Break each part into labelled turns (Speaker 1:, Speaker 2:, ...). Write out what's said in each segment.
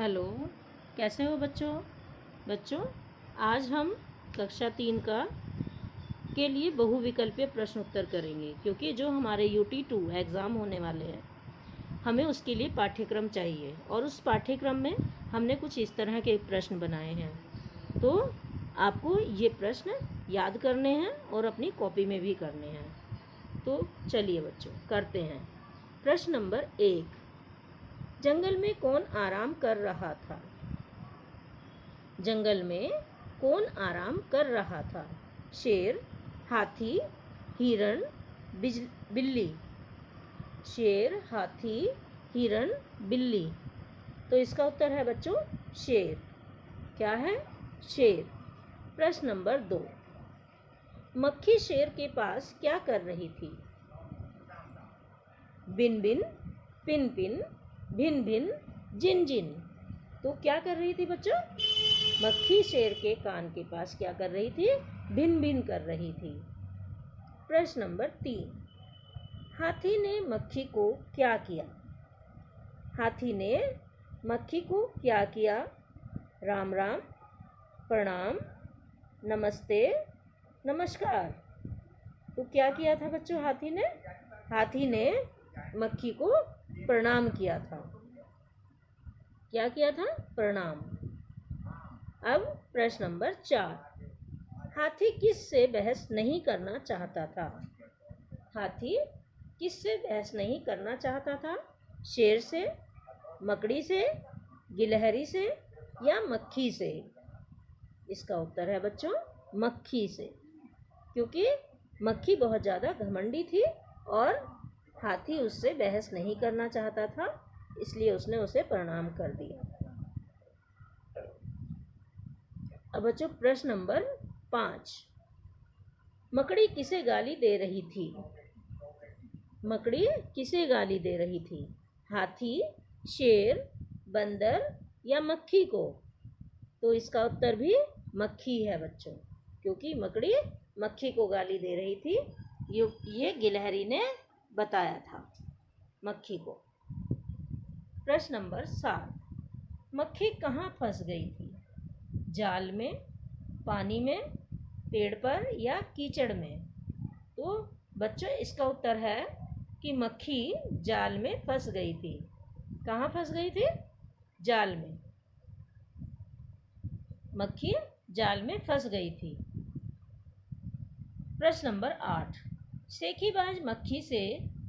Speaker 1: Hello, कैसे हो बच्चों? बच्चों, आज हम कक्षा 3 का के लिए बहुविकल्पीय प्रश्न उत्तर करेंगे, क्योंकि जो हमारे UT2 एग्ज़ाम होने वाले हैं, हमें उसके लिए पाठ्यक्रम चाहिए और उस पाठ्यक्रम में हमने कुछ इस तरह के प्रश्न बनाए हैं। तो आपको ये प्रश्न याद करने हैं और अपनी कॉपी में भी करने हैं। तो चलिए बच्चों, करते हैं। प्रश्न नंबर 1, जंगल में कौन आराम कर रहा था? जंगल में कौन आराम कर रहा था? शेर, हाथी, हिरण, बिल्ली। शेर, हाथी, हिरण, बिल्ली। तो इसका उत्तर है बच्चों शेर। क्या है? शेर। प्रश्न नंबर 2, मक्खी शेर के पास क्या कर रही थी? बिन बिन, पिन पिन, भिन भिन, जिन जिन। तो क्या कर रही थी बच्चों? मक्खी शेर के कान के पास क्या कर रही थी? भिन भिन कर रही थी। प्रश्न नंबर 3, हाथी ने मक्खी को क्या किया? हाथी ने मक्खी को क्या किया? राम राम, प्रणाम, नमस्ते, नमस्कार। तो क्या किया था बच्चों हाथी ने? हाथी ने मक्खी को प्रणाम किया था। क्या किया था? प्रणाम। अब प्रश्न नंबर 4, हाथी किससे बहस नहीं करना चाहता था? हाथी किससे बहस नहीं करना चाहता था? शेर से, मकड़ी से, गिलहरी से या मक्खी से? इसका उत्तर है बच्चों मक्खी से, क्योंकि मक्खी बहुत ज़्यादा घमंडी थी और हाथी उससे बहस नहीं करना चाहता था, इसलिए उसने उसे प्रणाम कर दिया। अब बच्चों प्रश्न नंबर 5, मकड़ी किसे गाली दे रही थी? मकड़ी किसे गाली दे रही थी? हाथी, शेर, बंदर या मक्खी को? तो इसका उत्तर भी मक्खी है बच्चों, क्योंकि मकड़ी मक्खी को गाली दे रही थी। ये गिलहरी ने बताया था मक्खी को। प्रश्न नंबर 7, मक्खी कहाँ फंस गई थी? जाल में, पानी में, पेड़ पर या कीचड़ में? तो बच्चों इसका उत्तर है कि मक्खी जाल में फंस गई थी। कहाँ फंस गई थी? जाल में। मक्खी जाल में फंस गई थी। प्रश्न नंबर 8, सेखीबाज मक्खी से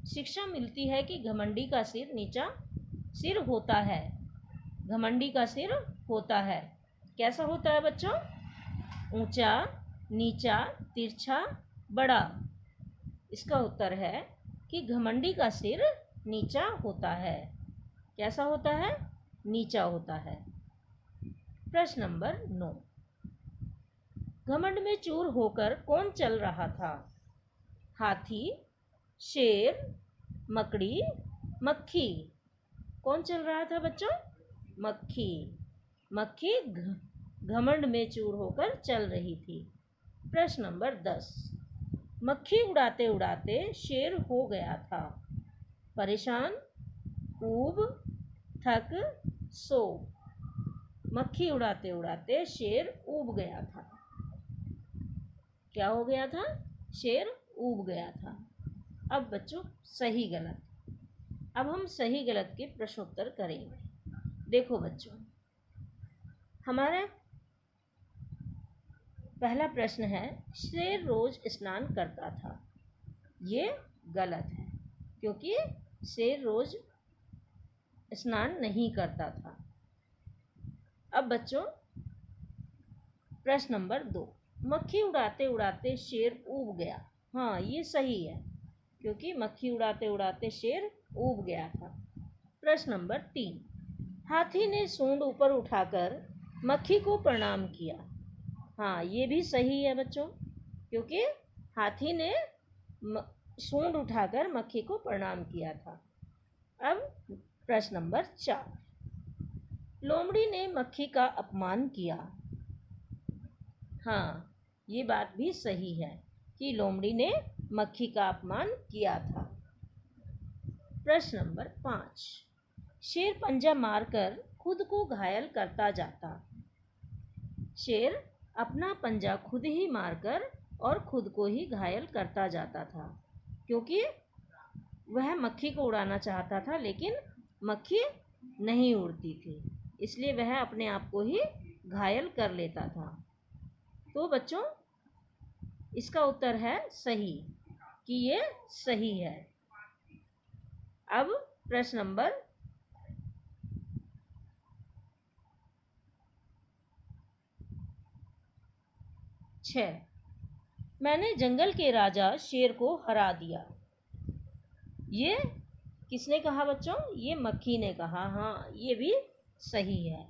Speaker 1: शिक्षा मिलती है कि घमंडी का सिर होता है। घमंडी का सिर होता है। कैसा होता है बच्चों? ऊंचा, नीचा, तिरछा, बड़ा। इसका उत्तर है कि घमंडी का सिर नीचा होता है। कैसा होता है? नीचा होता है। प्रश्न नंबर 9, घमंड में चूर होकर कौन चल रहा था? हाथी, शेर, मकड़ी, मक्खी। कौन चल रहा था बच्चों? मक्खी। मक्खी घमंड में चूर होकर चल रही थी। प्रश्न नंबर 10, मक्खी उड़ाते उड़ाते शेर हो गया था। परेशान, ऊब, थक, सो। मक्खी उड़ाते उड़ाते शेर ऊब गया था। क्या हो गया था? शेर ऊब गया था। अब बच्चों सही गलत, अब हम सही गलत के प्रश्नोत्तर करेंगे। देखो बच्चों, हमारा पहला प्रश्न है, शेर रोज स्नान करता था। ये गलत है, क्योंकि शेर रोज स्नान नहीं करता था। अब बच्चों प्रश्न नंबर 2, मक्खी उड़ाते उड़ाते शेर ऊब गया। हाँ, ये सही है, क्योंकि मक्खी उड़ाते उड़ाते शेर ऊब गया था। प्रश्न नंबर 3, हाथी ने सूंड ऊपर उठाकर मक्खी को प्रणाम किया। हाँ, ये भी सही है बच्चों, क्योंकि हाथी ने सूंड उठाकर मक्खी को प्रणाम किया था। अब प्रश्न नंबर 4, लोमड़ी ने मक्खी का अपमान किया। हाँ, ये बात भी सही है कि लोमड़ी ने मक्खी का अपमान किया था। प्रश्न नंबर 5, शेर पंजा मारकर खुद को घायल करता जाता। शेर अपना पंजा खुद ही मारकर और खुद को ही घायल करता जाता था, क्योंकि वह मक्खी को उड़ाना चाहता था लेकिन मक्खी नहीं उड़ती थी, इसलिए वह अपने आप को ही घायल कर लेता था। तो बच्चों, इसका उत्तर है सही, कि ये सही है। अब प्रश्न नंबर 6, मैंने जंगल के राजा शेर को हरा दिया। ये किसने कहा बच्चों? ये मक्खी ने कहा। हाँ, ये भी सही है।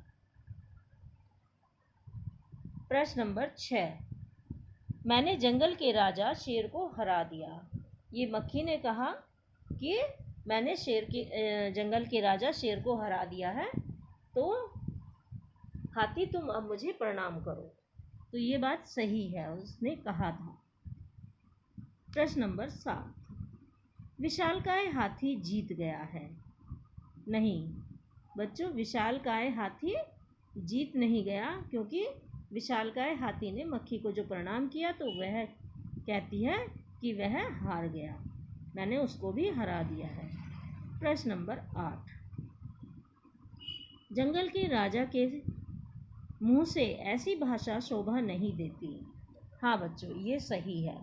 Speaker 1: प्रश्न नंबर 6, मैंने जंगल के राजा शेर को हरा दिया। ये मक्खी ने कहा कि मैंने जंगल के राजा शेर को हरा दिया है, तो हाथी तुम अब मुझे प्रणाम करो। तो ये बात सही है, उसने कहा था। प्रश्न नंबर 7, विशालकाय हाथी जीत गया है। नहीं बच्चों, विशालकाय हाथी जीत नहीं गया, क्योंकि विशालकाय हाथी ने मक्खी को जो प्रणाम किया तो वह कहती है कि वह हार गया, मैंने उसको भी हरा दिया है। प्रश्न नंबर 8, जंगल के राजा के मुंह से ऐसी भाषा शोभा नहीं देती। हाँ बच्चों, ये सही है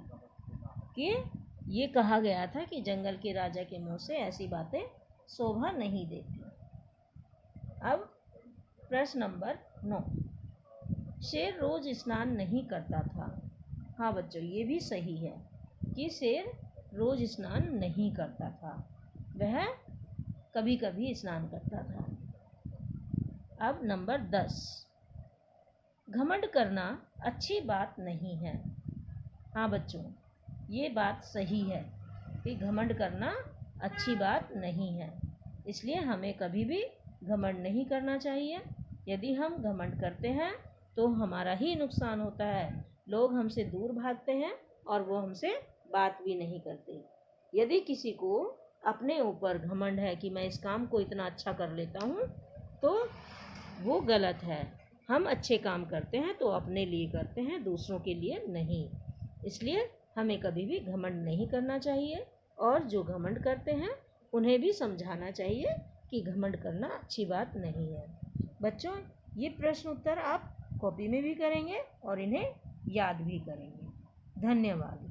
Speaker 1: कि ये कहा गया था कि जंगल के राजा के मुंह से ऐसी बातें शोभा नहीं देती। अब प्रश्न नंबर 9, शेर रोज स्नान नहीं करता था। हाँ बच्चों, ये भी सही है कि शेर रोज स्नान नहीं करता था, वह कभी कभी स्नान करता था। अब नंबर 10, घमंड करना अच्छी बात नहीं है। हाँ बच्चों, ये बात सही है कि घमंड करना अच्छी बात नहीं है, इसलिए हमें कभी भी घमंड नहीं करना चाहिए। यदि हम घमंड करते हैं तो हमारा ही नुकसान होता है, लोग हमसे दूर भागते हैं और वो हमसे बात भी नहीं करते। यदि किसी को अपने ऊपर घमंड है कि मैं इस काम को इतना अच्छा कर लेता हूँ, तो वो गलत है। हम अच्छे काम करते हैं तो अपने लिए करते हैं, दूसरों के लिए नहीं। इसलिए हमें कभी भी घमंड नहीं करना चाहिए, और जो घमंड करते हैं उन्हें भी समझाना चाहिए कि घमंड करना अच्छी बात नहीं है। बच्चों, ये प्रश्न उत्तर आप कॉपी में भी करेंगे और इन्हें याद भी करेंगे। धन्यवाद।